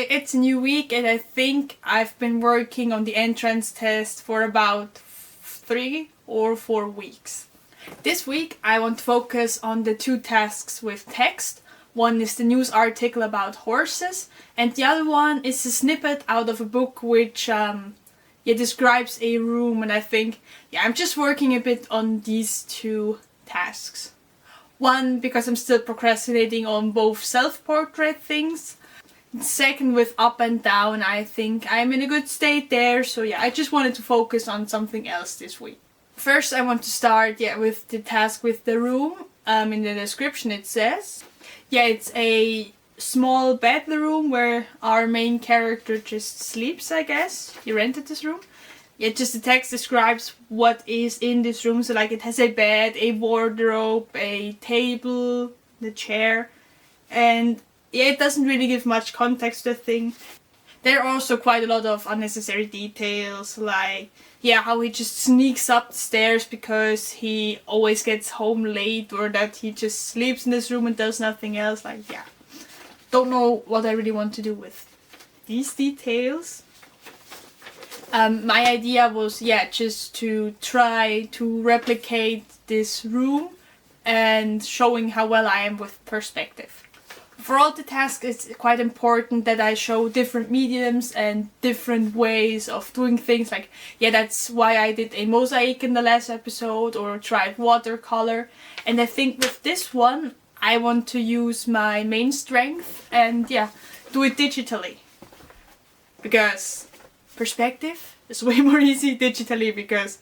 it's a new week and I think I've been working on the entrance test for about 3 or 4 weeks. This week I want to focus on the 2 tasks with text. One is the news article about horses and the other one is a snippet out of a book which describes a room, and I think I'm just working a bit on these 2 tasks. One, because I'm still procrastinating on both self-portrait things. Second, with up and down, I think I'm in a good state there, so I just wanted to focus on something else this week. First I want to start with the task with the room. In the description it says, it's a small bedroom where our main character just sleeps, I guess. He rented this room. Just the text describes what is in this room, so like it has a bed, a wardrobe, a table, the chair, and it doesn't really give much context to the thing. There are also quite a lot of unnecessary details, like how he just sneaks up the stairs because he always gets home late, or that he just sleeps in this room and does nothing else. Don't know what I really want to do with these details. My idea was just to try to replicate this room and showing how well I am with perspective. For all the tasks, it's quite important that I show different mediums and different ways of doing things. That's why I did a mosaic in the last episode, or tried watercolor. And I think with this one, I want to use my main strength and do it digitally. Because perspective is way more easy digitally, because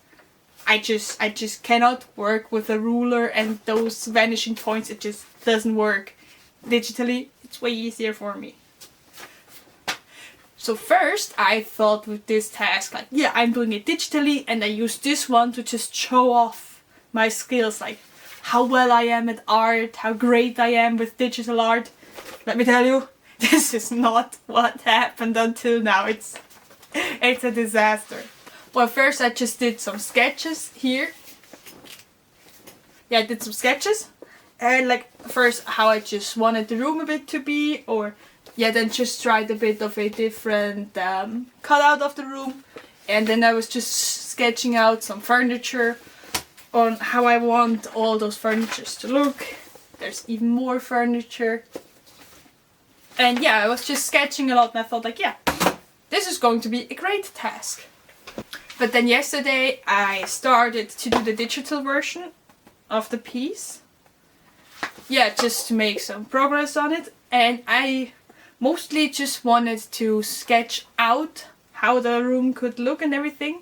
I just cannot work with a ruler and those vanishing points. It just doesn't work. Digitally, it's way easier for me. So first I thought with this task, I'm doing it digitally, and I use this one to just show off my skills, how well I am at art, how great I am with digital art. Let me tell you, this is not what happened until now. It's a disaster. Well, first I just did some sketches here. I did some sketches. And first how I just wanted the room a bit to be, or then just tried a bit of a different cutout of the room. And then I was just sketching out some furniture on how I want all those furnitures to look. There's even more furniture. And I was just sketching a lot, and I thought this is going to be a great task. But then yesterday I started to do the digital version of the piece. Just to make some progress on it, and I mostly just wanted to sketch out how the room could look and everything.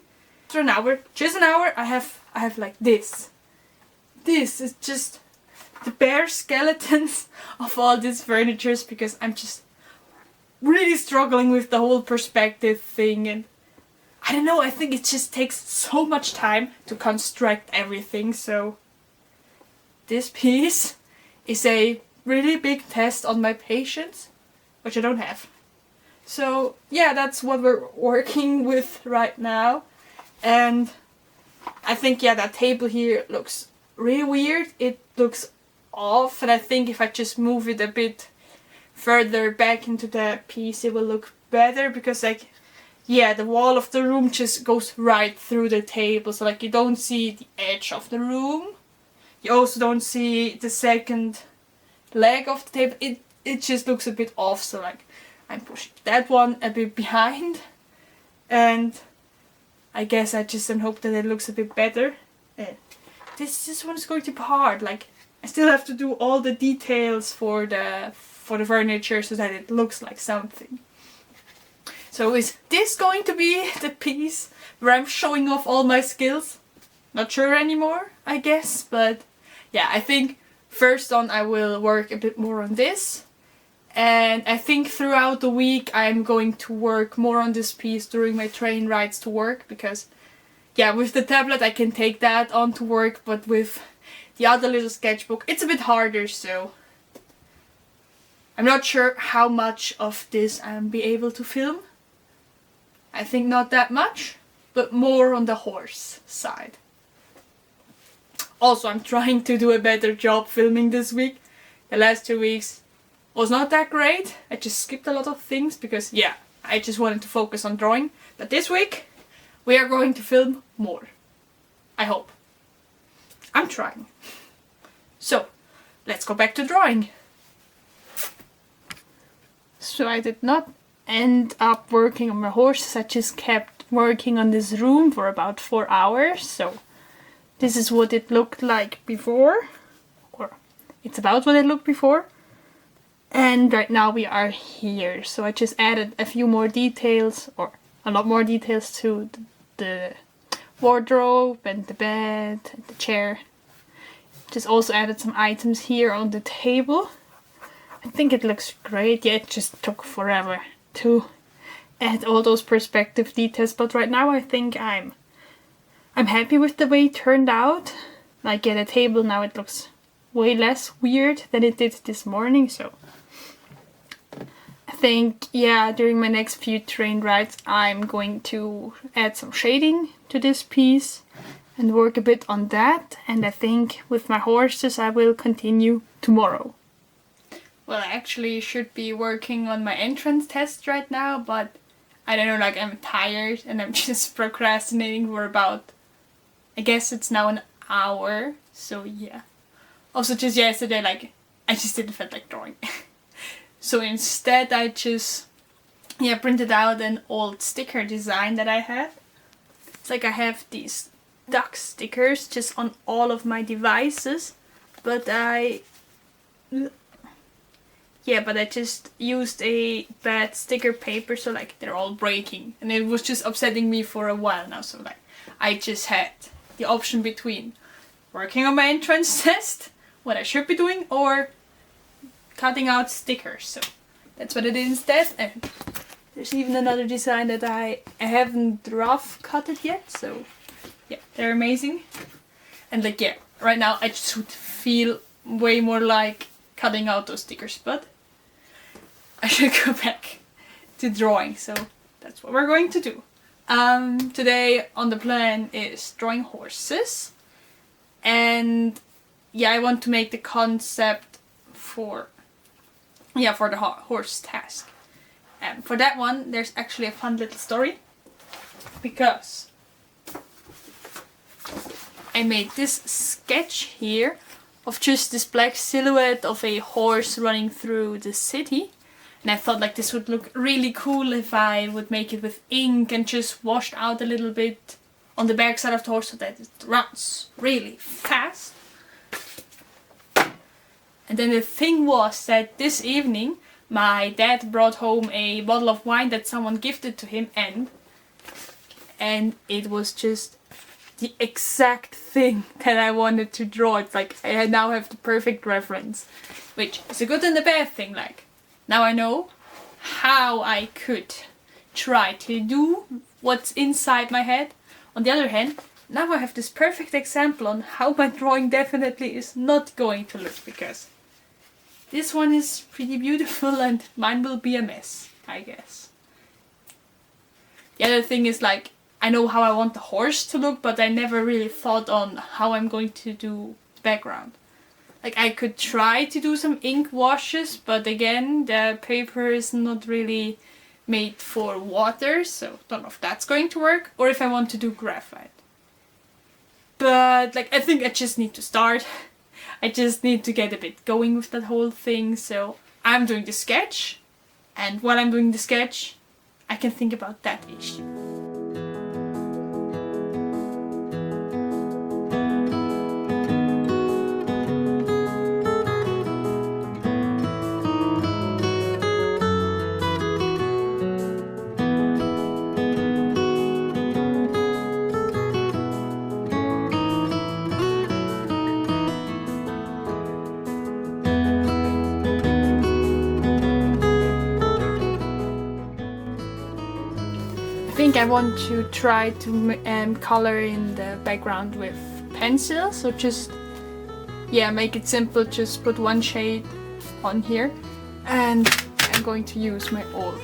After just an hour, I have like this. This is just the bare skeletons of all these furnitures, because I'm just really struggling with the whole perspective thing, and I don't know, I think it just takes so much time to construct everything. So this piece is a really big test on my patience, which I don't have. So that's what we're working with right now. And I think that table here looks really weird. It looks off, and I think if I just move it a bit further back into the piece, it will look better, because the wall of the room just goes right through the table, so you don't see the edge of the room. You also don't see the second leg of the table. It just looks a bit off, so I'm pushing that one a bit behind, and I guess I just hope that it looks a bit better. And this one is going to be hard. I still have to do all the details for the furniture so that it looks like something. So is this going to be the piece where I'm showing off all my skills? Not sure anymore, I guess, but I think first on I will work a bit more on this, and I think throughout the week I'm going to work more on this piece during my train rides to work, because with the tablet I can take that on to work, but with the other little sketchbook it's a bit harder, so I'm not sure how much of this I'll be able to film. I think not that much, but more on the horse side. Also, I'm trying to do a better job filming this week. The last 2 weeks, was not that great. I just skipped a lot of things because, yeah, I just wanted to focus on drawing. But this week, we are going to film more. I hope. I'm trying. So, let's go back to drawing. So I did not end up working on my horses. I just kept working on this room for about 4 hours. So this is what it looked like before. Or it's about what it looked before. And right now we are here. So I just added a few more details, or a lot more details to the wardrobe and the bed and the chair. Just also added some items here on the table. I think it looks great. Yeah, it just took forever to add all those perspective details, but right now I think I'm happy with the way it turned out. Like at the table now it looks way less weird than it did this morning, so I think, yeah, during my next few train rides I'm going to add some shading to this piece and work a bit on that, and I think with my horses I will continue tomorrow. Well, I actually should be working on my entrance test right now, but I don't know, like I'm tired and I'm just procrastinating for about, I guess it's now an hour, so yeah. Also just yesterday, like, I just didn't feel like drawing. So instead I just, yeah, printed out an old sticker design that I had. It's like I have these duck stickers just on all of my devices, but I just used a bad sticker paper, so like they're all breaking, and it was just upsetting me for a while now. So like I just had the option between working on my entrance test, what I should be doing, or cutting out stickers. So that's what I did instead. And there's even another design that I haven't rough cut it yet, so yeah, they're amazing. And like, yeah, right now I just would feel way more like cutting out those stickers, but I should go back to drawing, so that's what we're going to do. Today on the plan is drawing horses, and yeah, I want to make the concept for the horse task. And for that one, there's actually a fun little story, because I made this sketch here of just this black silhouette of a horse running through the city. And I thought like this would look really cool if I would make it with ink and just washed out a little bit on the back side of the horse so that it runs really fast. And then the thing was that this evening my dad brought home a bottle of wine that someone gifted to him, and it was just the exact thing that I wanted to draw. It's like I now have the perfect reference, which is a good and a bad thing. Like, now I know how I could try to do what's inside my head. On the other hand, now I have this perfect example on how my drawing definitely is not going to look, because this one is pretty beautiful and mine will be a mess, I guess. The other thing is, like, I know how I want the horse to look, but I never really thought on how I'm going to do the background. Like, I could try to do some ink washes, but again, the paper is not really made for water, so don't know if that's going to work, or if I want to do graphite. But, like, I think I just need to start. I just need to get a bit going with that whole thing, so I'm doing the sketch, and while I'm doing the sketch, I can think about that issue. I think I want to try to color in the background with pencil, so just, yeah, make it simple, just put one shade on here, and I'm going to use my old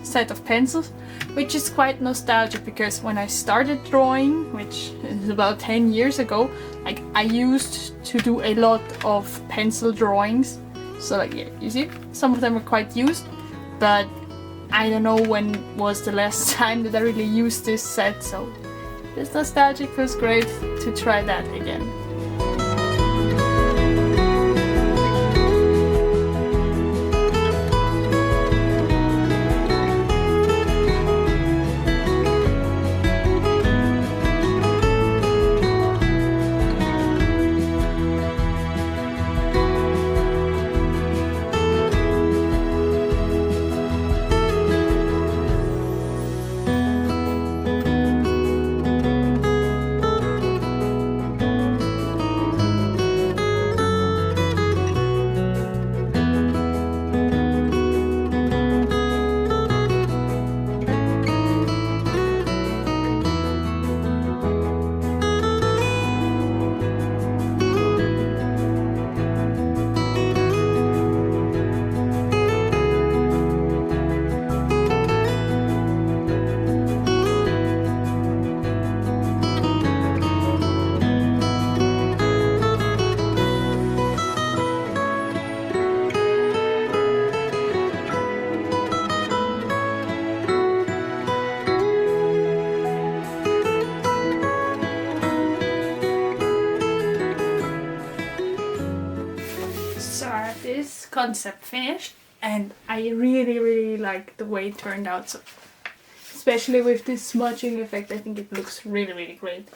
set of pencils, which is quite nostalgic, because when I started drawing, which is about 10 years ago, like, I used to do a lot of pencil drawings, So like, yeah, you see, some of them are quite used, but I don't know when was the last time that I really used this set, so this nostalgic feels great to try that again. This concept finished, and I really like the way it turned out. So, especially with this smudging effect, I think it looks really great.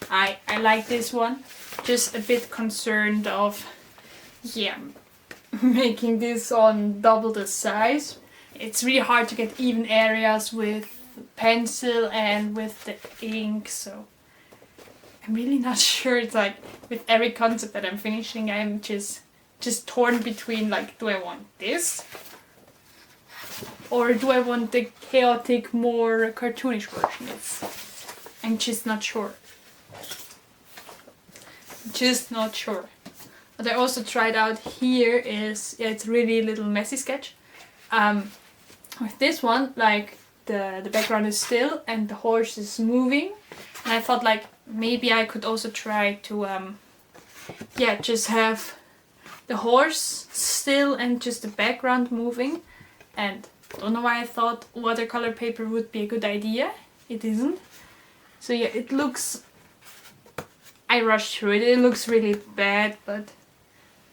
I like this one. Just a bit concerned of, yeah, making this on double the size. It's really hard to get even areas with pencil and with the ink, so I'm really not sure. It's like with every concept that I'm finishing, I'm just torn between, like, do I want this or do I want the chaotic, more cartoonish version? I'm just not sure. Just not sure. What I also tried out here is, yeah, it's really little messy sketch. With this one, like, the background is still and the horse is moving, and I thought like maybe I could also try to yeah, just have the horse still and just the background moving. And I don't know why I thought watercolor paper would be a good idea. It isn't. So yeah, it looks, I rushed through it. It looks really bad, but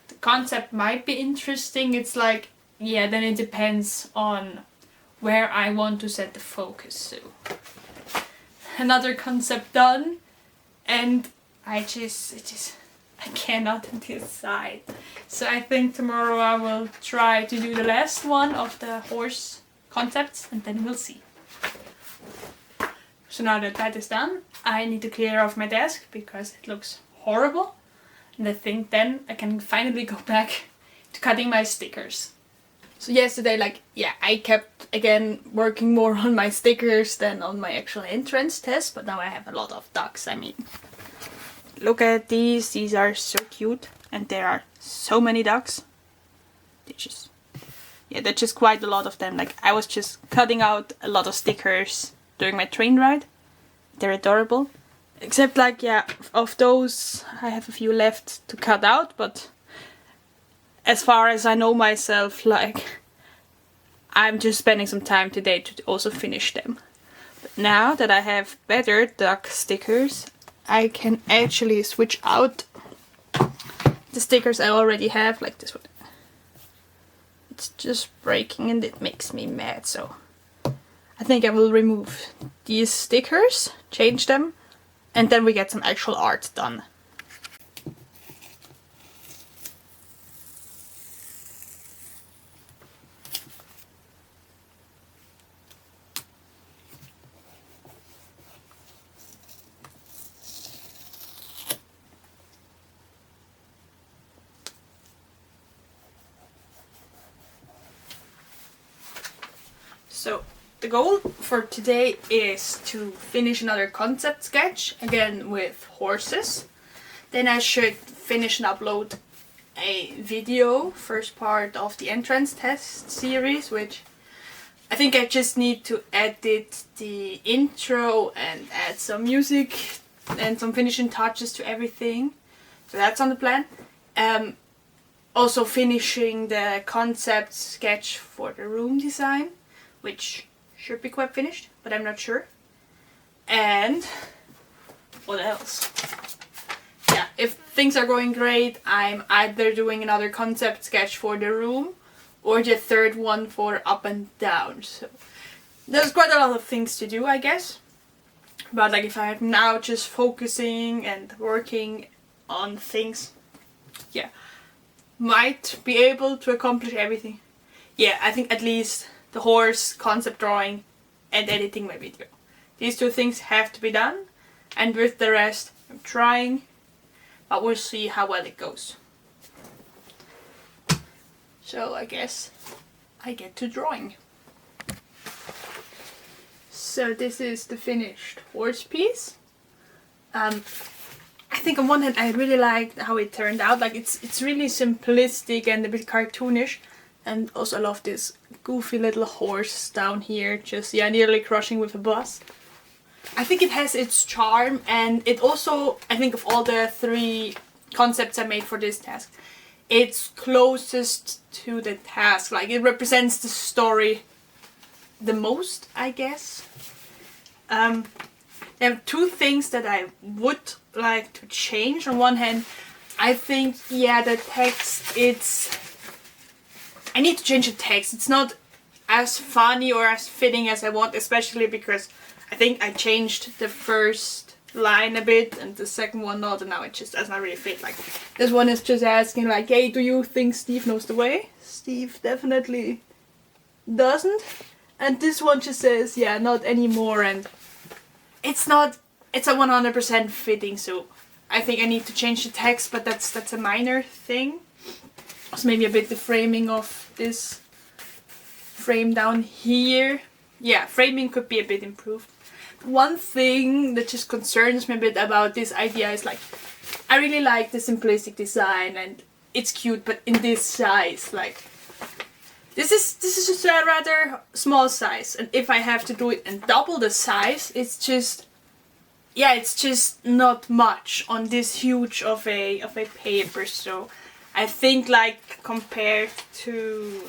the concept might be interesting. It's like, yeah, then it depends on where I want to set the focus. So another concept done, and I cannot decide. So I think tomorrow I will try to do the last one of the horse concepts, and then we'll see. So now that that is done, I need to clear off my desk because it looks horrible. And I think then I can finally go back to cutting my stickers. So yesterday, like, yeah, I kept again working more on my stickers than on my actual entrance test, but now I have a lot of ducks. I mean, look at these. These are so cute, and there are so many ducks. There's just quite a lot of them. Like, I was just cutting out a lot of stickers during my train ride. They're adorable. Except, like, yeah, of those I have a few left to cut out, but as far as I know myself, like, I'm just spending some time today to also finish them. But now that I have better duck stickers, I can actually switch out the stickers I already have, like this one. It's just breaking and it makes me mad, so I think I will remove these stickers, change them, and then we get some actual art done. So the goal for today is to finish another concept sketch, again with horses. Then I should finish and upload a video, first part of the entrance test series, which I think I just need to edit the intro and add some music and some finishing touches to everything. So that's on the plan. also finishing the concept sketch for the room design, which should be quite finished, but I'm not sure. And what else? Yeah, if things are going great, I'm either doing another concept sketch for the room or the third one for up and down. So there's quite a lot of things to do, I guess. But like if I'm now just focusing and working on things, yeah, might be able to accomplish everything. Yeah, I think at least the horse, concept drawing, and editing my video. These two things have to be done, and with the rest, I'm trying, but we'll see how well it goes. So I guess I get to drawing. So this is the finished horse piece. I think on one hand I really liked how it turned out. Like it's really simplistic and a bit cartoonish, and also I love this goofy little horse down here, just nearly crushing with a bus. I think it has its charm, and it also, I think of all the 3 concepts I made for this task, it's closest to the task. Like it represents the story the most, I guess. There are 2 things that I would like to change. On one hand, I think, the text, I need to change the text. It's not as funny or as fitting as I want, especially because I think I changed the first line a bit and the second one not, and now it just does not really fit. Like this one is just asking like, hey, do you think Steve knows the way? Steve definitely doesn't. And this one just says, not anymore, and it's a 100% fitting, so I think I need to change the text, but that's a minor thing. So maybe a bit the framing of this frame down here. Yeah, framing could be a bit improved. One thing that just concerns me a bit about this idea is like, I really like the simplistic design and it's cute, but in this size, like, this is just a rather small size, and if I have to do it in double the size, it's just not much on this huge of a paper. So I think like compared to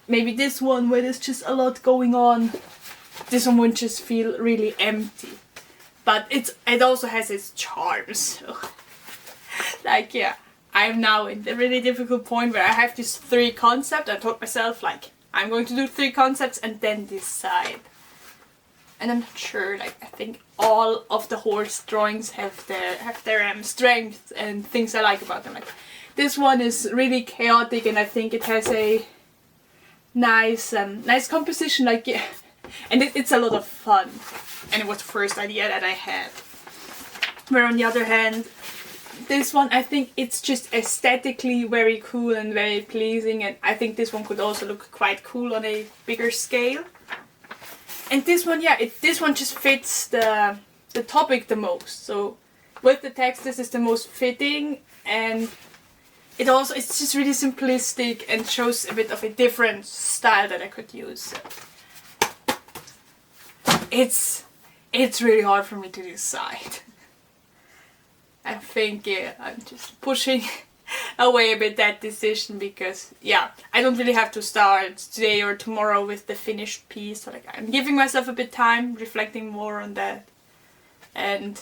maybe this one where there's just a lot going on, this one would just feel really empty. But it also has its charm. So like I'm now in the really difficult point where I have these 3 concepts. I told myself like I'm going to do 3 concepts and then decide. And I'm not sure, like I think all of the horse drawings have their strengths and things I like about them. Like this one is really chaotic, and I think it has a nice composition. Like and it's a lot of fun. And it was the first idea that I had. Where on the other hand, this one, I think it's just aesthetically very cool and very pleasing, and I think this one could also look quite cool on a bigger scale. And this one, this one just fits the topic the most. So with the text, this is the most fitting, and it's just really simplistic and shows a bit of a different style that I could use. It's really hard for me to decide. I think I'm just pushing away a bit that decision because I don't really have to start today or tomorrow with the finished piece. So like I'm giving myself a bit time, reflecting more on that, and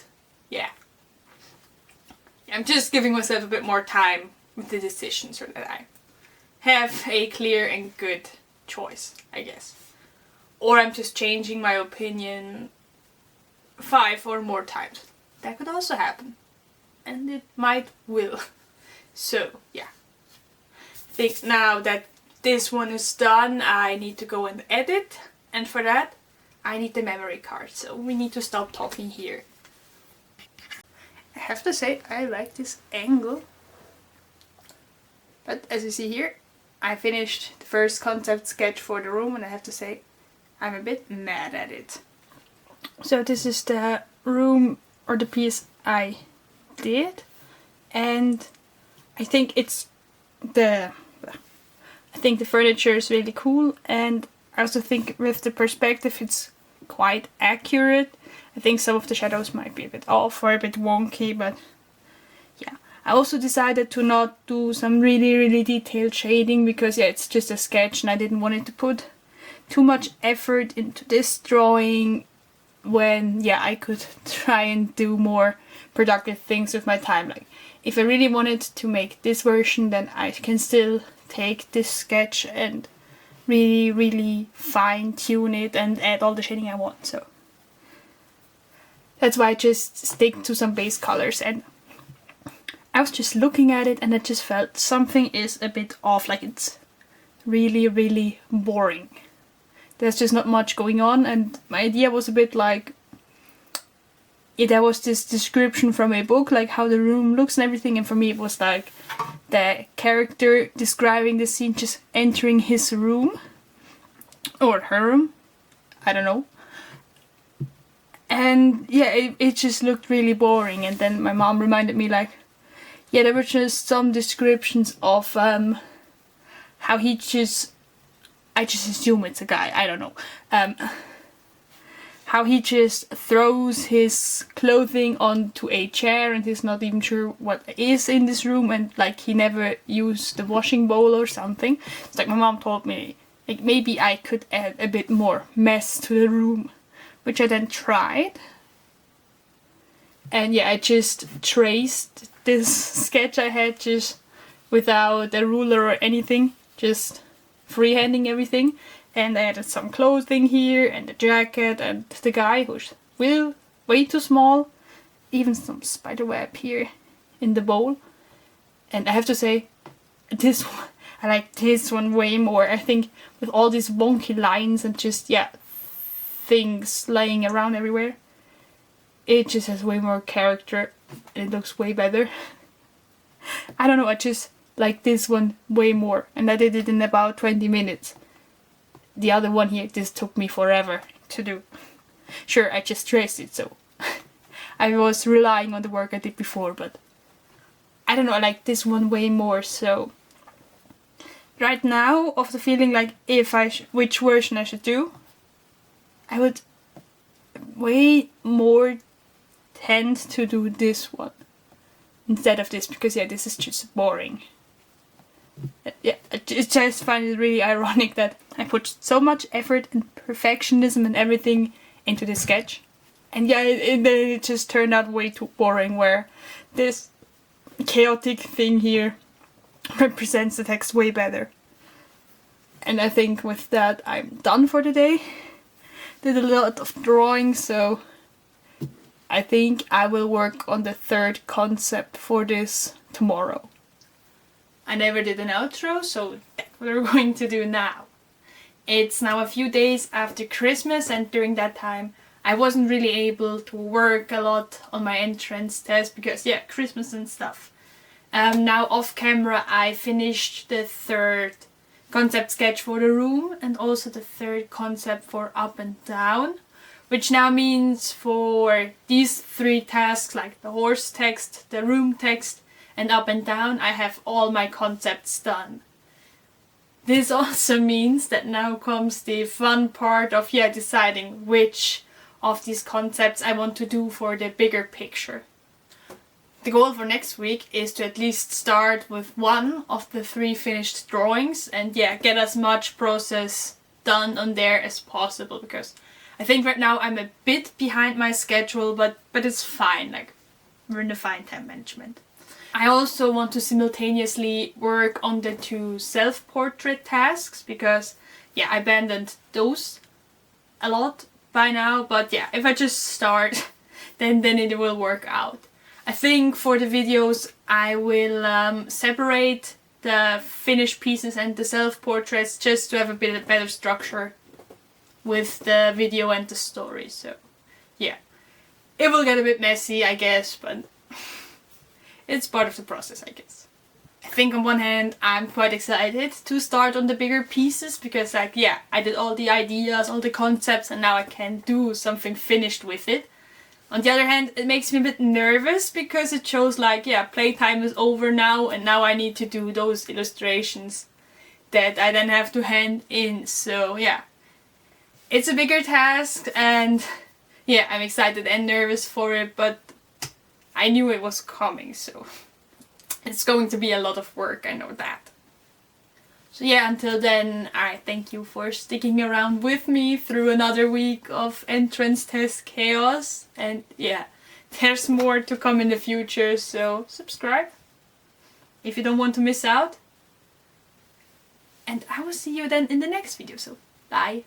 I'm just giving myself a bit more time with the decision so that I have a clear and good choice, I guess. Or I'm just changing my opinion 5 or more times. That could also happen. And it will. So, I think now that this one is done, I need to go and edit. And for that, I need the memory card. So we need to stop talking here. I have to say, I like this angle. But as you see here, I finished the first concept sketch for the room, and I have to say, I'm a bit mad at it. So this is the room or the piece I did, and I think the furniture is really cool, and I also think with the perspective it's quite accurate. I think some of the shadows might be a bit off or a bit wonky, but I also decided to not do some really detailed shading because yeah, it's just a sketch and I didn't want it to put too much effort into this drawing when yeah, I could try and do more productive things with my time. Like if I really wanted to make this version, then I can still take this sketch and really fine tune it and add all the shading I want. So that's why I just stick to some base colors. And I was just looking at it and I just felt something is a bit off, like it's really boring. There's just not much going on, and my idea was a bit like, yeah, there was this description from a book, like how the room looks and everything, and for me it was like the character describing the scene just entering his room, or her room, I don't know. And yeah, it just looked really boring, and then my mom reminded me like, yeah, there were just some descriptions of how he just, I just assume it's a guy, I don't know, how he just throws his clothing onto a chair and he's not even sure what is in this room, and like he never used the washing bowl or something. It's like my mom told me, like maybe I could add a bit more mess to the room, which I then tried. And yeah, I just traced this sketch I had just without a ruler or anything, just freehanding everything. And I added some clothing here and the jacket and the guy who's way too small. Even some spider web here in the bowl. And I have to say, this one, I like this one way more. I think with all these wonky lines and just, yeah, things laying around everywhere, it just has way more character and it looks way better. I don't know, I just like this one way more, and I did it in about 20 minutes. The other one here, this took me forever to do. Sure, I just traced it, so I was relying on the work I did before, but I don't know, I like this one way more. So right now, of the feeling like if which version I should do, I would way more tend to do this one instead of this, because yeah, this is just boring. Yeah, I just find it really ironic that I put so much effort and perfectionism and everything into this sketch, and yeah, it just turned out way too boring, where this chaotic thing here represents the text way better. And I think with that I'm done for today. Did a lot of drawing, so I think I will work on the third concept for this tomorrow. I never did an outro, so that's what we're going to do now. It's now a few days after Christmas, and during that time I wasn't really able to work a lot on my entrance test because yeah, Christmas and stuff. Now off camera I finished the third concept sketch for the room and also the third concept for up and down, which now means for these three tasks, like the horse text, the room text and up and down, I have all my concepts done. This also means that now comes the fun part of deciding which of these concepts I want to do for the bigger picture. The goal for next week is to at least start with one of the three finished drawings and get as much process done on there as possible, because I think right now I'm a bit behind my schedule, but it's fine, like we're in the fine time management. I also want to simultaneously work on the two self-portrait tasks, because I abandoned those a lot by now, but if I just start then it will work out. I think for the videos I will separate the finished pieces and the self-portraits just to have a bit better structure with the video and the story. So yeah, it will get a bit messy, I guess, but it's part of the process, I guess. I think on one hand I'm quite excited to start on the bigger pieces, because I did all the ideas, all the concepts, and now I can do something finished with it. On the other hand, it makes me a bit nervous because it shows playtime is over now, and now I need to do those illustrations that I then have to hand in. So it's a bigger task, and I'm excited and nervous for it, but I knew it was coming, so It's going to be a lot of work, I know that. So yeah, until then, I thank you for sticking around with me through another week of entrance test chaos. And yeah, there's more to come in the future, so subscribe if you don't want to miss out. And I will see you then in the next video, so bye!